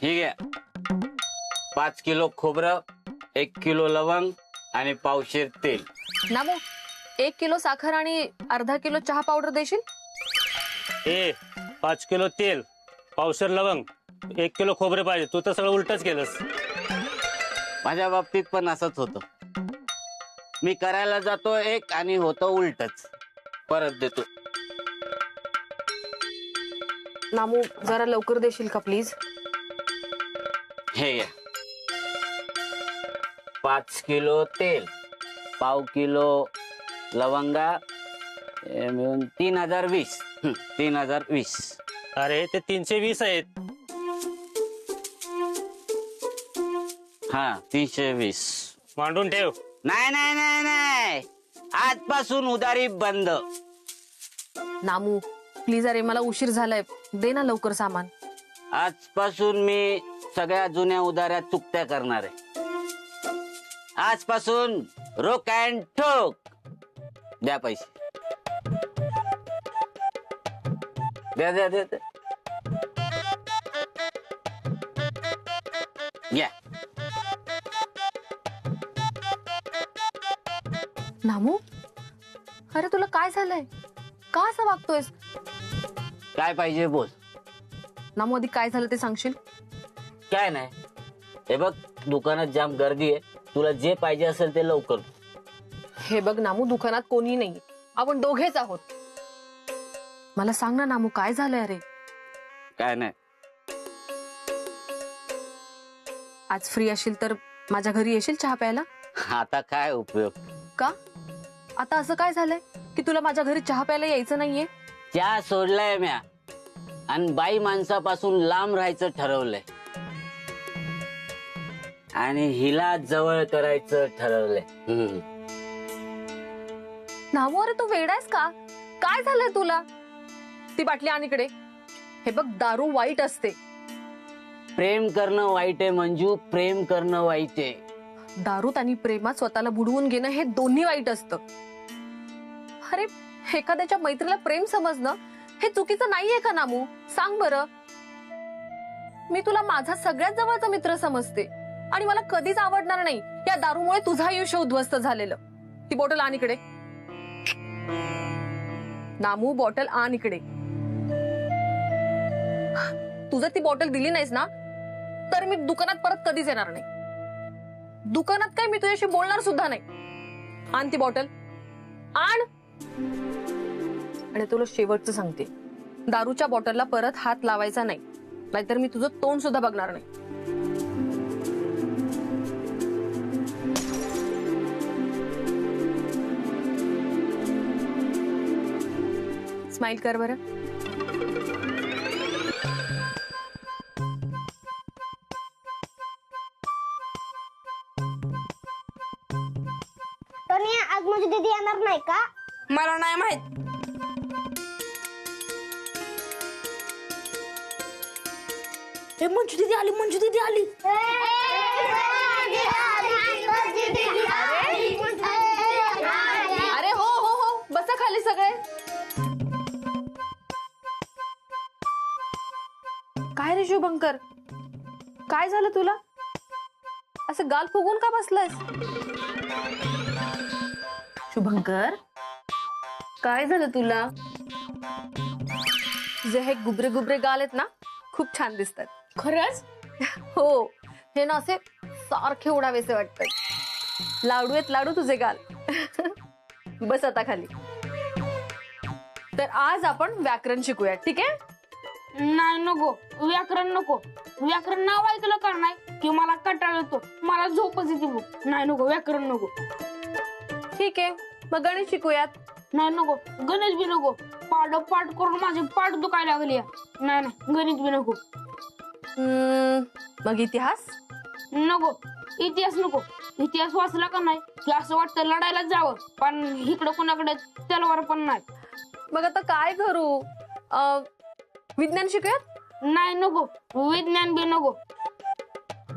ठीक आहे, 5 किलो खोबरं, 1 किलो लवंग आणि पावशेर तेल. नामू 1 किलो साखर आणि अर्धा किलो चहा पावडर देशील? 5 किलो तेल, पावशेर लवंग, 1 किलो खोबरे पाहिजे. तू तर सगळं उलटच केलंस. माझ्या बाबतीत पण असंच होतं. मी करायला जातो एक आणि होतं उलटच. परत देतो. नामू जरा लवकर देशील का प्लीज? हे घ्या. 5 किलो तेल, पाव किलो लवंगा, हे मिळून 3020. 3020. अरे ते 320 आहेत. हा 320. मांडून ठेव. नाही नाही नाही नाही, आजपासून उधारी बंद. नामू प्लीज, अरे मला उशीर झालाय, दे ना लवकर सामान. आजपासून मी सगळ्या जुन्या उधाऱ्या चुकत्या करणार आहे. आजपासून रोक अँड ठोक. द्या पैसे. द्या द्या द्या द्या. घ्या. नामू अरे तुला काय झालंय? का असं वागतोयस? काय पाहिजे बोल. नामू आधी काय झालं ते सांगशील? काय नाही, हे बघ दुकानात जाम गर्दी आहे. तुला जे पाहिजे असेल ते लवकर. हे बघ नामू, दुकानात कोणी नाही, आपण दोघेच आहोत. मला सांग ना नामू, काय झालंय? अरे काय नाही. आज फ्री असशील तर माझ्या घरी येशील चहा प्यायला? आता काय उपयोग. का आता असं काय झालंय की तुला माझ्या घरी चहा प्यायला यायचं नाहीये? चहा सोडलाय म्या आणि बाई माणसापासून लांब राहायचं ठरवलंय आणि हिला जवळ करायचं ठरवलंय. नामू अरे तू वेडायस का? काय झालंय तुला? ती बाटली आण इकडे. हे बघ दारू वाईट असते. प्रेम करणं वाईट आहे मंजू, प्रेम करणं वाईट आहे. दारूत आणि प्रेमात स्वतःला बुडवून घेणं हे दोन्ही वाईट असतं. अरे एखाद्याच्या मैत्रीला प्रेम समजणं हे चुकीचं नाहीये का नामू? सांग बरं. मी तुला माझा सगळ्यात जवळचा मित्र समजते आणि मला कधीच आवडणार नाही या दारूमुळे तुझं आयुष्य उद्ध्वस्त झालेलं. ती बॉटल आण इकडे. नामू बॉटल आण इकडे. तुझं ती बॉटल दिली नाहीस ना तर मी दुकानात परत कधीच येणार नाही. दुकानात काय मी तुझ्याशी बोलणार सुद्धा नाही. आण ती बॉटल आण. आणि तुला शेवटचं सांगते, दारूच्या बॉटलला परत हात लावायचा नाही, नाहीतर मी तुझं तोंड सुद्धा बघणार नाही. स्माइल कर बरं. टोनी आज माझी दीदी येणार नाही का? मला नाही माहित. मंजू दीदी आली, मंजू दीदी आली. अरे हो हो हो, बसा खाली सगळे. काय रे शुभंकर, काय झालं तुला? असं गाल फुगून का बसलायस? शुभंकर काय झालं तुला? तुझे हे गुबरे गुबरे गाल आहेत ना, खूप छान दिसतात. खरंच? हो, हे ना असे सारखे उडावेसे वाटतात. लाडू आहेत लाडू तुझे गाल. बस आता खाली. तर आज आपण व्याकरण शिकूया, ठीक आहे? नाही नको, व्याकरण नको. व्याकरण नाव ऐकलं का नाही की मला कंटाळा येतो, मला झोपच येते बघ. नाही नको, व्याकरण नको. ठीक आहे, मग गणित शिकूयात. नाही नको, गणित बी नको. पाठ पाठ करून माझी पाठ दुखायला लागली. नाही नाही, गणित बी नको. मग इतिहास नको, इतिहास नको. इतिहास वाचला का नाही की असं वाटतं लढायला जावं, पण इकडं कोणाकडे तलवार पण नाही. मग आता काय करू? विज्ञान शिकूयात. नाही नको, विज्ञान बी नको.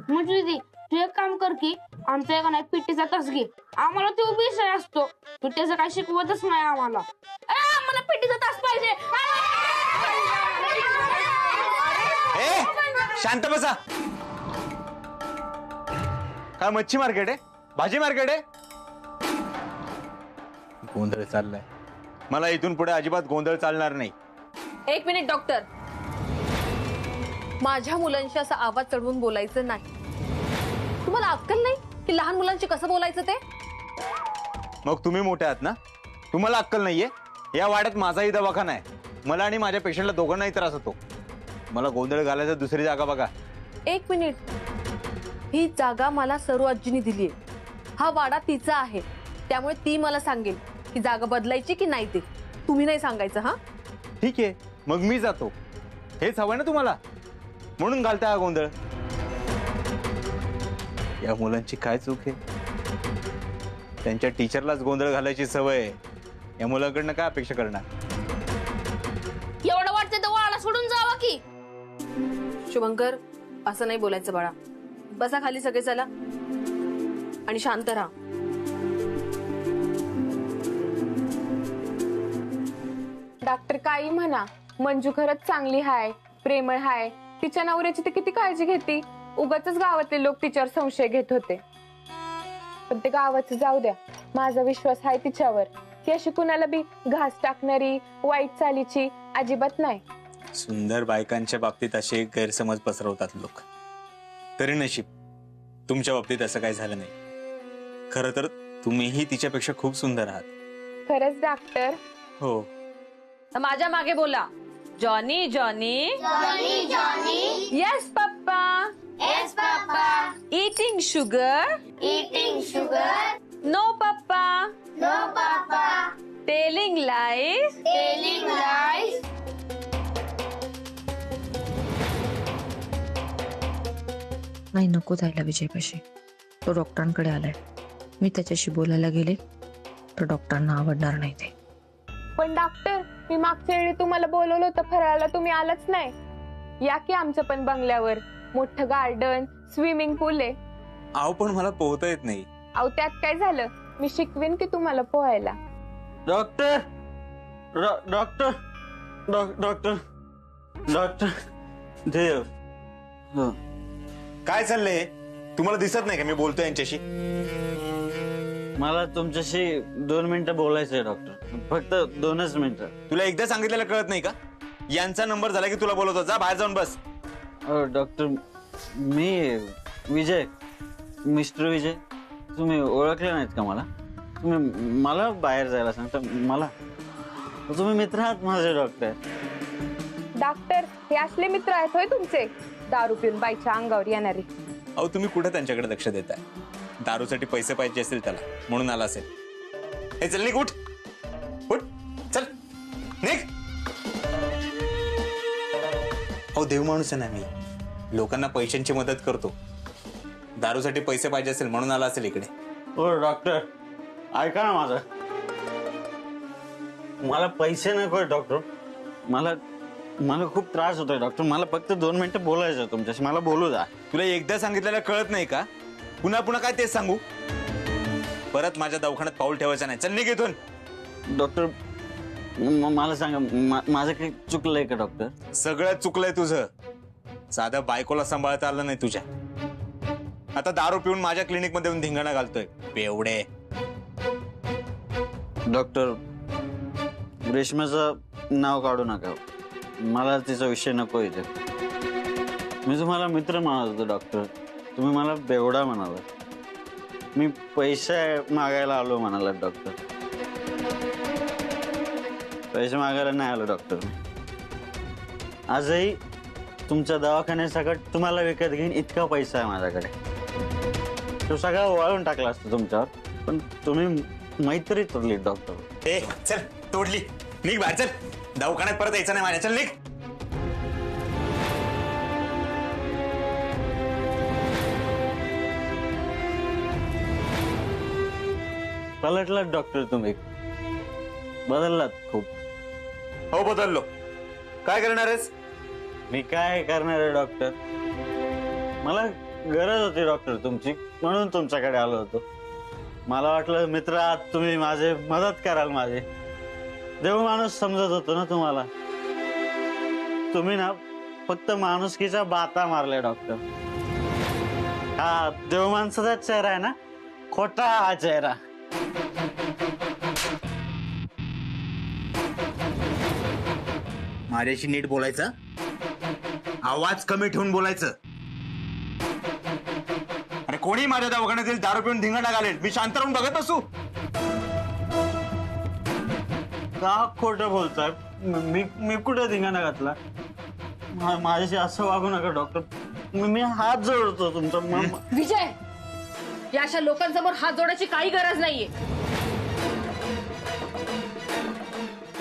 म्हणजे दीदी तू एक काम कर की आमच्या एका नाही पिट्टीचा तास घे. आम्हाला तो विषय असतो, पिट्टीचं काय शिकवतच नाही आम्हाला. मला पिट्टीचा तास पाहिजे. शांत बसा. काय मच्छी मार्केट आहे? भाजी मार्केट आहे? गोंधळ चाललाय. मला इथून पुढे अजिबात गोंधळ चालणार नाही. एक मिनिट डॉक्टर, माझ्या मुलांशी असा आवाज चढवून बोलायचं नाही. तुम्हाला अक्कल नाही की लहान मुलांशी कसं बोलायचं ते? मग तुम्ही मोठे आहात ना, तुम्हाला अक्कल नाहीये? या वाड्यात माझाही दवाखाना आहे. मला आणि माझ्या पेशंटला दोघांनाही त्रास होतो. मला गोंधळ घालायचा दुसरी जागा बघा. एक मिनिट, ही जागा मला सरू आजीनी दिलीये. हा वाडा तिचा आहे, त्यामुळे ती मला सांगेल की जागा बदलायची की नाही ते. तुम्ही नाही सांगायचं. हा ठीक आहे, मग मी जातो. हेच हवं ना तुम्हाला, म्हणून घालता हा गोंधळ. या मुलांची काय चूक आहे? त्यांच्या टीचरलाच गोंधळ घालायची सवय आहे. या मुलांकडनं काय अपेक्षा करणार? एवढं वाटतं तर वाडा सोडून जावा की. शुभंकर, असं नाही बोलायचं बाळा. बसा खाली सगळे, चला, आणि शांत राहा. डॉक्टर काही म्हणा, मंजू खरंच चांगली हाय, प्रेमळ हाय. तिच्या नवऱ्याची ती किती काळजी घेते. उगाचच गावातले लोक तिच्यावर संशय घेत होते. पण ते गावाचं जाऊ द्या, माझा विश्वास आहे तिच्यावर. ती अशी कुणाला बी घास टाकणारी, वाईट चालीची अजिबात नाही. सुंदर बायकांच्या बाबतीत असे गैरसमज पसरवतात लोक. तरी नशीब तुमच्या बाबतीत असं काही झालं नाही. खरं तर तुम्हीही तिच्यापेक्षा खूप सुंदर आहात. खरंच डॉक्टर? हो. तर माझ्या मागे बोला, Johnny Johnny. Johnny Johnny. Yes papa. Yes papa. Eating sugar. Eating sugar. No papa. No papa. Telling lies. Telling lies. नाही, नको जायला विजयपाशी. तो डॉक्टरांकडे आलाय. मी त्याच्याशी बोलायला गेले तर डॉक्टरांना आवडणार नाही ते. पण डॉक्टर, मी मागच्या वेळी तुम्हाला बोलवलं होतं फराळाला, तुम्ही आलाच नाही. या की आमच्या पण बंगल्यावर. मोठं गार्डन, स्विमिंग पूल आहे. आव, पण मला पोहता येत नाही. अहो त्यात काय झालं, मी शिकवीन की तुम्हाला पोहायला. डॉक्टर, डॉक्टर, डॉक्टर, डॉक्टर देव. काय चाललंय? तुम्हाला दिसत नाही का मी बोलतोय यांच्याशी? मला तुमच्याशी 2 मिनिटं बोलायचंय डॉक्टर. फक्त 2च मिनिटं. तुला एकदा सांगितलेलं कळत नाही का? यांचा नंबर झाला की तुला बोलवतो. जा बाहेर जाऊन बस. डॉक्टर, मी विजय, मिस्टर विजय. तुम्ही ओळखले नाहीत का मला? तुम्ही मला बाहेर जायला सांगता मला? तुम्ही मित्र आहात माझे डॉक्टर. डॉक्टर, हे असले मित्र आहेत होय तुमचे, दारू पिऊन बाईच्या अंगावर येणारे? अहो, तुम्ही कुठे त्यांच्याकडे लक्ष देताय? दारूसाठी पैसे पाहिजे असतील त्याला, म्हणून आला असेल. हे चल निघ, उठ उठ, चल निघ. अहो, देव माणूस आहे ना मी. लोकांना पैशांची मदत करतो. दारूसाठी पैसे पाहिजे असेल म्हणून आला असेल इकडे. हो डॉक्टर, ऐका ना माझं. मला पैसे नको डॉक्टर. मला खूप त्रास होतोय डॉक्टर. मला फक्त 2 मिनिटं बोलायचं तुमच्याशी. मला बोलू द्या. तुला एकदा सांगितलेलं कळत नाही का? पुन्हा पुन्हा काय तेच सांगू? परत माझ्या दवाखान्यात पाऊल ठेवायचं नाही. चल निघ इथून. डॉक्टर, मला सांगा, माझं काही चुकलंय का डॉक्टर? सगळं चुकलंय तुझं. साधं बायकोला सांभाळता आलं नाही तुझ्या. आता दारू पिऊन माझ्या क्लिनिक मध्ये येऊन धिंगाणा घालतोय. बेवडे. डॉक्टर, रेशमाचं नाव काढू नका. मला तिचा विषय नको इथे. मी तुम्हाला मित्र म्हणत होतो डॉक्टर. तुम्ही मला बेवडा म्हणाला. मी पैसे मागायला आलो म्हणाला डॉक्टर. पैसे मागायला नाही आलो डॉक्टर. आजही तुमच्या दवाखान्यासकट तुम्हाला विकत घेईन इतका पैसा आहे माझ्याकडे. तो सगळा वाळून टाकला असतो तुमच्यावर, पण तुम्ही मैत्री तोडली डॉक्टर. ए चल, तोडली. निघ बाहेर. चल, दवाखान्यात परत यायचं नाही माझ्या. चल निघ. पलटलात डॉक्टर तुम्ही. बदललात खूप. हो, बदललो. काय करणार आहेस? मी काय करणार आहे डॉक्टर? मला गरज होती डॉक्टर तुमची, म्हणून तुमच्याकडे आलो होतो. मला वाटलं मित्र आहात तुम्ही, माझे मदत कराल. माझे देव माणूस समजत होतो ना तुम्हाला. तुम्ही ना फक्त माणुसकीच्या बाता मारल्या डॉक्टर. हा देव माणसाचा चेहरा आहे ना, खोटा हा चेहरा. माझ्याशी नीट बोलायचं, आवाज कमी ठेवून बोलायचं. अरे कोणी माझ्या दवाखान्यात येईल, दारू पिऊन धिंगाणा घालेल, मी शांत राहून बघत असू? का खोटं बोलताय? मी कुठे धिंगाणा घातला? माझ्याशी असं वागू नका डॉक्टर. मी हात जोडतो तुमचा. विजय, या अशा लोकांसमोर हात जोडायची काही गरज नाहीये.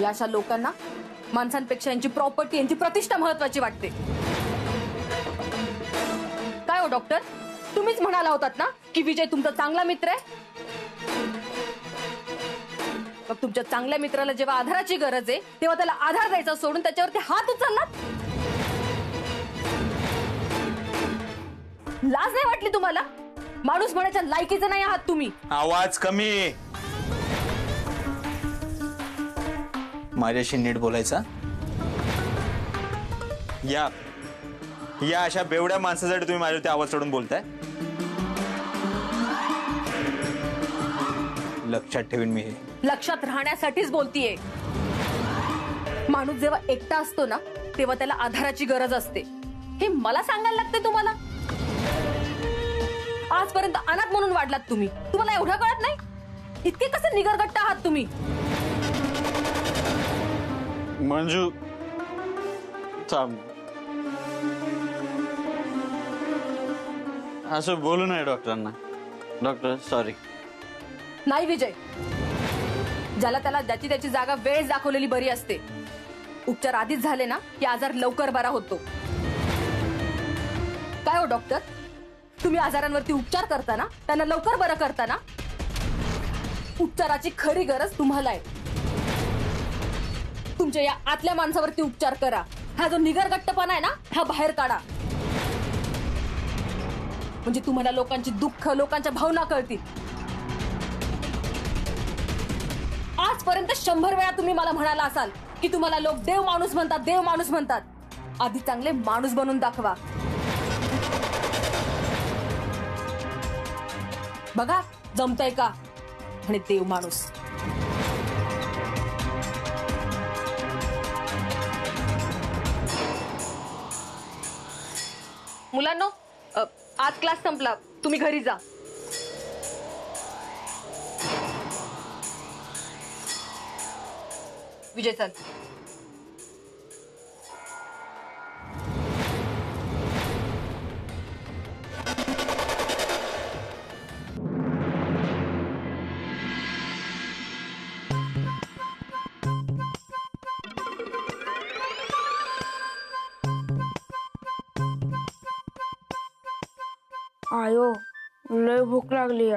या अशा लोकांना माणसांपेक्षा यांची प्रॉपर्टी, यांची प्रतिष्ठा महत्वाची वाटते. काय हो डॉक्टर, तुम्हीच म्हणाला होतात ना की विजय तुमचा चांगला मित्र आहे. मग तुमच्या चांगल्या मित्राला जेव्हा आधाराची गरज आहे तेव्हा त्याला आधार द्यायचा सोडून त्याच्यावरती हात उचललात. लाज नाही वाटली तुम्हाला? माणूस म्हणायच्या लायकीचे नाही आहात तुम्ही. आवाज कमी. माझ्याशी नीट बोलायचा. या अशा बेवड्या माणसासाठी तुम्ही माझ्यावरती आवाज चढून बोलताय? लक्षात ठेवीन मी हे. लक्षात राहण्यासाठीच बोलतीये. माणूस जेव्हा एकटा असतो ना तेव्हा त्याला आधाराची गरज असते, हे मला सांगायला लागते तुम्हाला. आजपर्यंत अनाथ म्हणून वाढलात तुम्ही, तुम्हाला एवढं कळत नाही? इतके कसे निगरगट्ट आहात तुम्ही? मंजू थांब, असं बोलू नये डॉक्टरांना. Doctor sorry. नाही विजय, ज्याला त्याला ज्याची त्याची जागा वेळ दाखवलेली बरी असते. उपचार आधीच झाले ना की आजार लवकर बरा होतो. काय हो डॉक्टर, तुम्ही आजारांवरती उपचार करताना, त्यांना लवकर बरं करताना. उपचाराची खरी गरज तुम्हाला आहे. तुमच्या या आतल्या माणसावरती उपचार करा. हा जो निगरगट्टपणा आहे ना, हा बाहेर काढा. म्हणजे तुम्हाला लोकांची दुःख, लोकांच्या भावना कळतील. आजपर्यंत 100 वेळा तुम्ही मला म्हणाला असाल की तुम्हाला लोक देव माणूस म्हणतात, देव माणूस म्हणतात. आधी चांगले माणूस बनून दाखवा. बघा जमतंय का? आणि देव माणूस. मुलांनो, आज क्लास संपला, तुम्ही घरी जा. विजय चल. आयो, लय भूक लागली.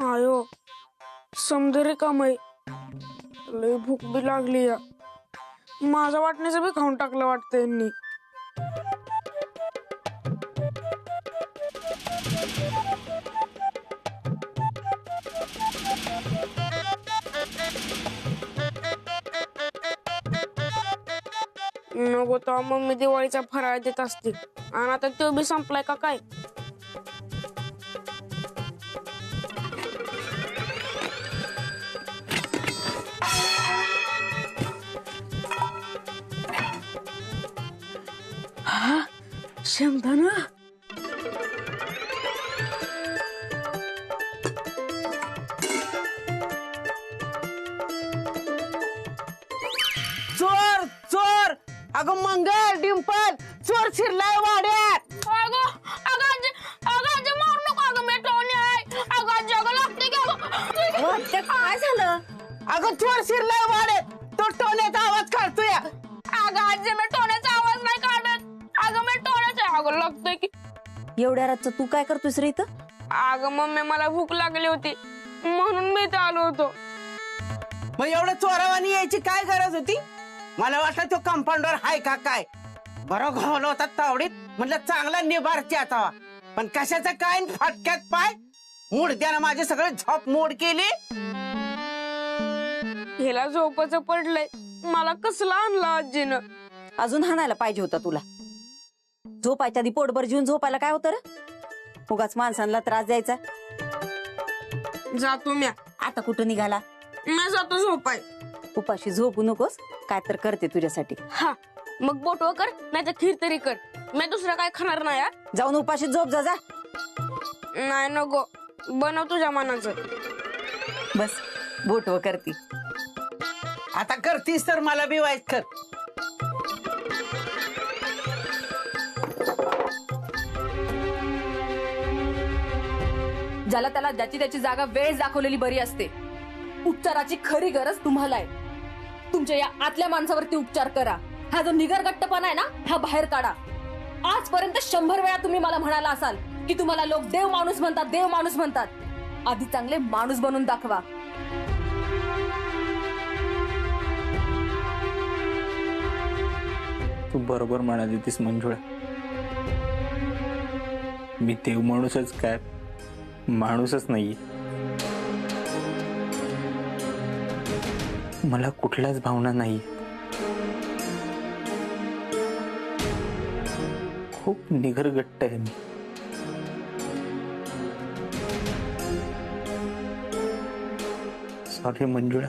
आयो, समजरे कामय, लय भूक बी लागली. माझ्या वाटण्याचं बी खाऊन टाकलं वाटतं यांनी. नको तर मम्मी दिवाळीचा फराळ देत असते, आणि आता तो बी संपलाय का काय? हा, शेंगदाणा. चोर चोर, अगं मंगल डिंपल, चोर शिरलाय वाड्यात. काय झालं? अगं चोर शिरलाय वाड्यात, तो टोण्याचा आवाज काढतोय. अगं आजी, मी टोण्याचा आवाज नाही काढत. अगं मी टोण्याचा आवाज लागतोय की. एवढ्या रातचं तू काय करतोस रे इथं? अगं मम्मी, मला भूक लागली होती म्हणून मी इथं आलो होतो. मग एवढं चोरावानी यायची काय गरज होती? मला वाटलं तो कंपाऊंडर हाय का काय. बरं घावला होता तावडीत, म्हटलं चांगला निभार त्याचा. पण कशाचं काय फाटक्यात पाय मुडद्यानं माझे सगळे झोप मोड केली. ह्याला झोपाचं पडलंय, मला कसला आणला आजीनं. अजून हाणायला पाहिजे होता तुला. झोपायच्या आधी पोटभर जीवन झोपायला काय होतं रे? उगाच माणसांना त्रास द्यायचा. जातो म्या. आता कुठं निघाला? मी जातो झोपाय. उपाशी झोपू नकोस, काय तर करते तुझ्यासाठी. हा, मग बोटवा कर नाही तर खीर तरी कर. मी दुसरं काय खाणार नाही. जाऊन उपाशी झोप जा. नाही नको, बनव तुझ्या मनाचं. बस बोटव करती. आता करतीस तर मला बी वाईट कर. ज्याला त्याला ज्याची त्याची जागा वेळ दाखवलेली बरी असते. उपचाराची खरी गरज तुम्हाला आहे. तुमच्या या आतल्या माणसावरती उपचार करा. हा जो निगरगट्टपणा आहे ना, हा बाहेर काढा. आजपर्यंत 100 वेळा तुम्ही मला म्हणाला असाल की तुम्हाला लोक देव माणूस म्हणतात, देव माणूस म्हणतात. आधी चांगले माणूस बनून दाखवा. तू बरोबर म्हणाली तीस मंजुळा. मी देव माणूसच काय, माणूसच नाहीये. मला कुठल्याच भावना नाही. खूप निगरगट्ट आहे मी. सॉरी मंजुळा.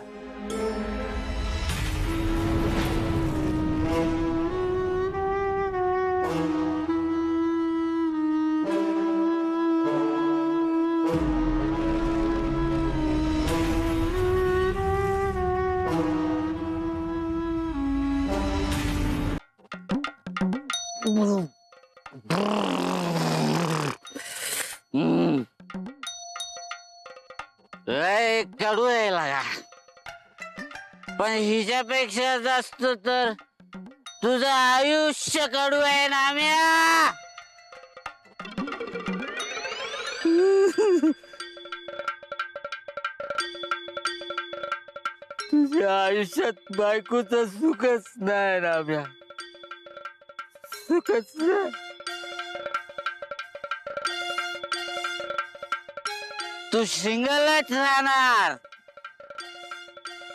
कडू आहे लागा, पण हिच्यापेक्षा जास्त तर तुझं आयुष्य कडू आहे ना म्या. तुझ्या आयुष्यात बायकोचं सुखच नाही ना म्या, सुखच नाही. तू सिंगलच राहणार,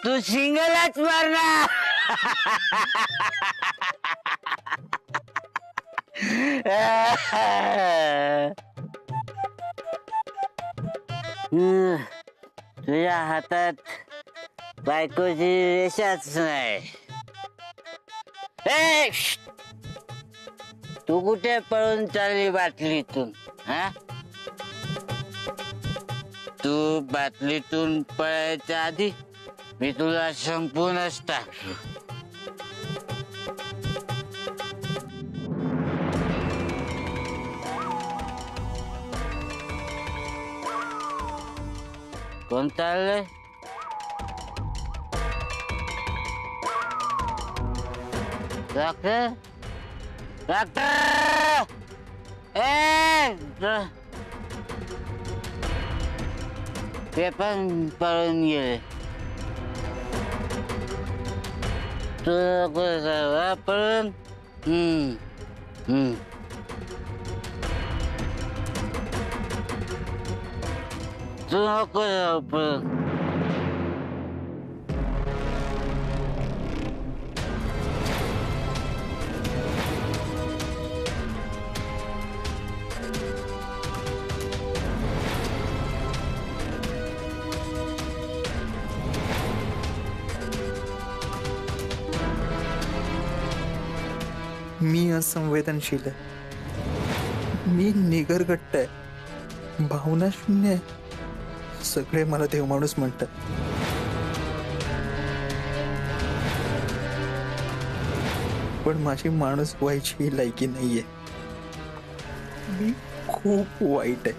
तू सिंगलच मरणार. तुझ्या हातात बायकोची रेषाच नाही. तू कुठे पळून चालली बाटलीतून? हा, तू बाटलीतून पळायच्या आधी मी तुला संपूर्णच टाकलो. कोण चाललंय? डॉक्टर, डॉक्टर, ते पण पळून गेले. तू नको जाऊ पळून. तू नको जाऊ पळून. मी असंवेदनशील आहे. मी निगरगट्ट आहे, भावना शून्य आहे. सगळे मला देव माणूस म्हणतात. पण माझी माणूस व्हायची लायकी नाहीये. मी खूप वाईट आहे.